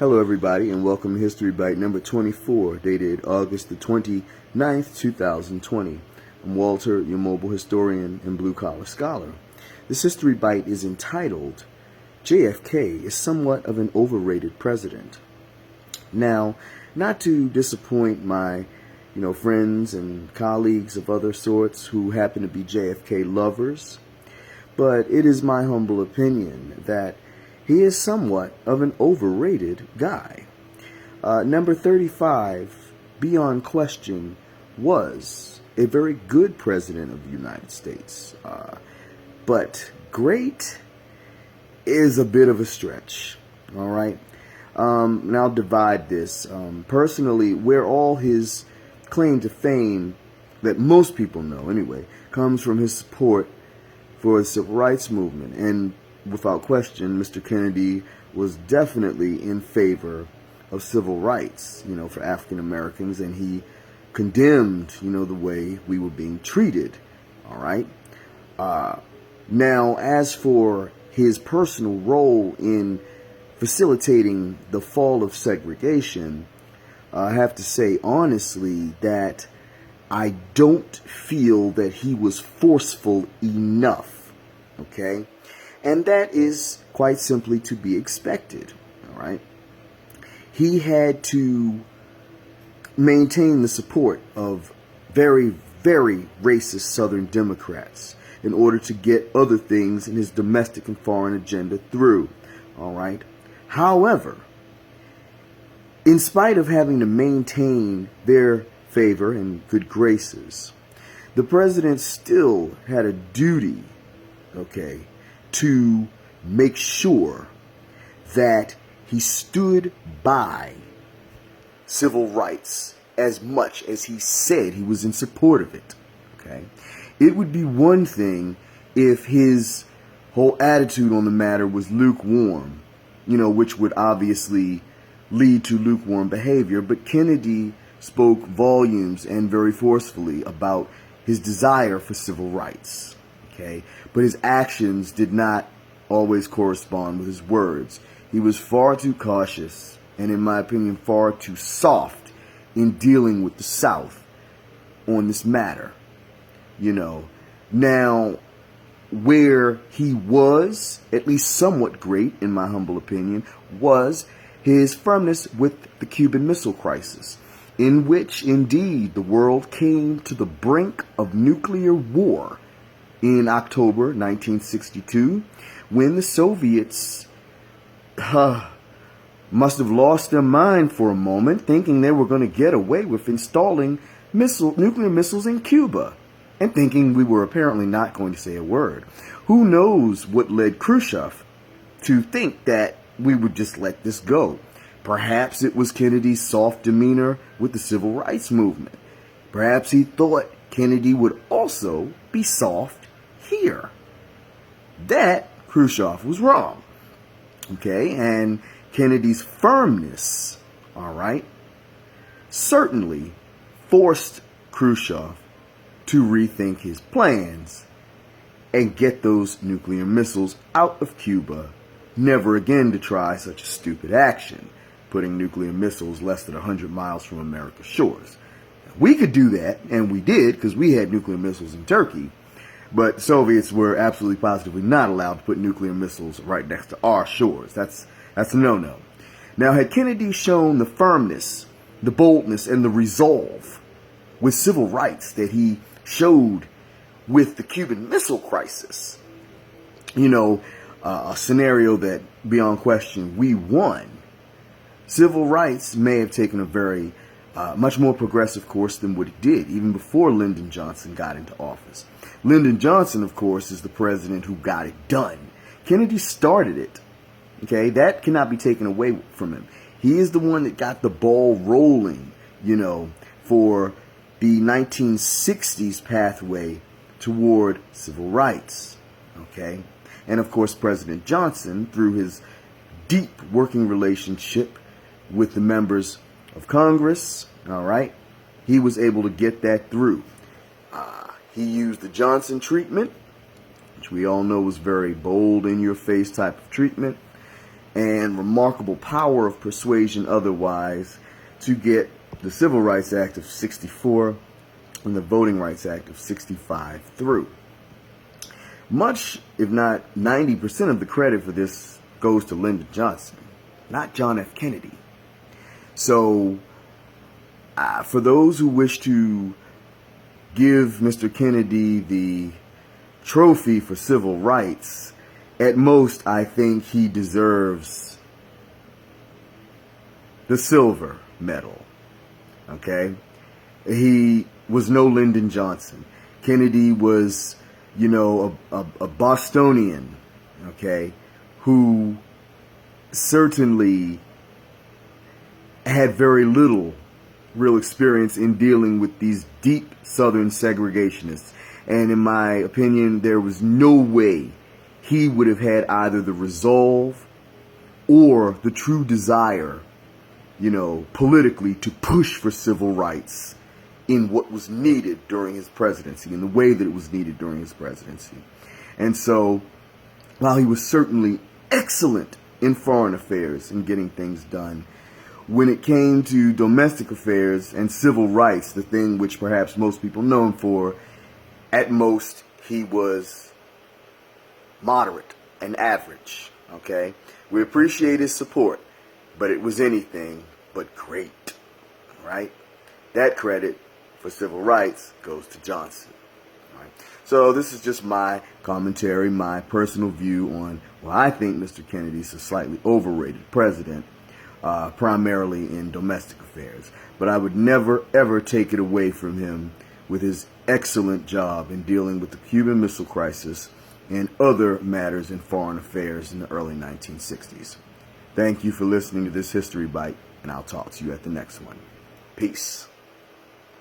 Hello everybody and welcome to History Bite number 24, dated August the 29th, 2020. I'm Walter, your mobile historian and blue-collar scholar. This History Bite is entitled, JFK is somewhat of an overrated president. Now, not to disappoint my friends and colleagues of other sorts who happen to be JFK lovers, but it is my humble opinion that he is somewhat of an overrated guy. Number 35, beyond question, was a very good president of the United States. But great is a bit of a stretch. All right. And I'll divide this. Personally, where all his claim to fame, that most people know anyway, comes from his support for the civil rights movement. And without question, Mr. Kennedy was definitely in favor of civil rights, for African Americans, and he condemned, the way we were being treated. All right. Now, as for his personal role in facilitating the fall of segregation, I have to say honestly that I don't feel that he was forceful enough. Okay. And that is quite simply to be expected, all right? He had to maintain the support of very, very racist Southern Democrats in order to get other things in his domestic and foreign agenda through, all right? However, in spite of having to maintain their favor and good graces, the president still had a duty, okay, to make sure that he stood by civil rights as much as he said he was in support of it. Okay, it would be one thing if his whole attitude on the matter was lukewarm, which would obviously lead to lukewarm behavior. But Kennedy spoke volumes and very forcefully about his desire for civil rights. Okay, but his actions did not always correspond with his words. He was far too cautious and, in my opinion, far too soft in dealing with the South on this matter. Now, where he was at least somewhat great, in my humble opinion, was his firmness with the Cuban Missile Crisis, in which, indeed, the world came to the brink of nuclear war in October 1962, when the Soviets must have lost their mind for a moment, thinking they were going to get away with installing nuclear missiles in Cuba, and thinking we were apparently not going to say a word. Who knows what led Khrushchev to think that we would just let this go? Perhaps it was Kennedy's soft demeanor with the civil rights movement. Perhaps he thought Kennedy would also be soft here. That Khrushchev was wrong. Okay, and Kennedy's firmness, all right, certainly forced Khrushchev to rethink his plans and get those nuclear missiles out of Cuba, never again to try such a stupid action, putting nuclear missiles less than 100 miles from America's shores. We could do that, and we did, because we had nuclear missiles in Turkey. But the Soviets were absolutely positively not allowed to put nuclear missiles right next to our shores. That's a no-no. Now, had Kennedy shown the firmness, the boldness, and the resolve with civil rights that he showed with the Cuban Missile Crisis, a scenario that, beyond question, we won, civil rights may have taken a very much more progressive course than what it did, even before Lyndon Johnson got into office. Lyndon Johnson, of course, is the president who got it done. Kennedy started it. Okay, that cannot be taken away from him. He is the one that got the ball rolling, for the 1960s pathway toward civil rights. Okay, and of course, President Johnson, through his deep working relationship with the members of Congress, all right, he was able to get that through. He used the Johnson treatment, which we all know was very bold, in-your-face type of treatment. and remarkable power of persuasion otherwise to get the Civil Rights Act of 64 and the Voting Rights Act of 65 through. Much, if not 90% of the credit for this goes to Lyndon Johnson, not John F. Kennedy. So, for those who wish to give Mr. Kennedy the trophy for civil rights, at most, I think he deserves the silver medal. Okay? He was no Lyndon Johnson. Kennedy was, a Bostonian, okay, who certainly had very little real experience in dealing with these deep Southern segregationists. And in my opinion, there was no way he would have had either the resolve or the true desire, politically to push for civil rights in what was needed during his presidency, in the way that it was needed during his presidency. And so, while he was certainly excellent in foreign affairs and getting things done, when it came to domestic affairs and civil rights, the thing which perhaps most people know him for, at most, he was moderate and average, okay? We appreciate his support, but it was anything but great, right? That credit for civil rights goes to Johnson. Right? So this is just my commentary, my personal view on, I think Mr. Kennedy's a slightly overrated president, primarily in domestic affairs. But I would never, ever take it away from him with his excellent job in dealing with the Cuban Missile Crisis and other matters in foreign affairs in the early 1960s. Thank you for listening to this History Bite, and I'll talk to you at the next one. Peace.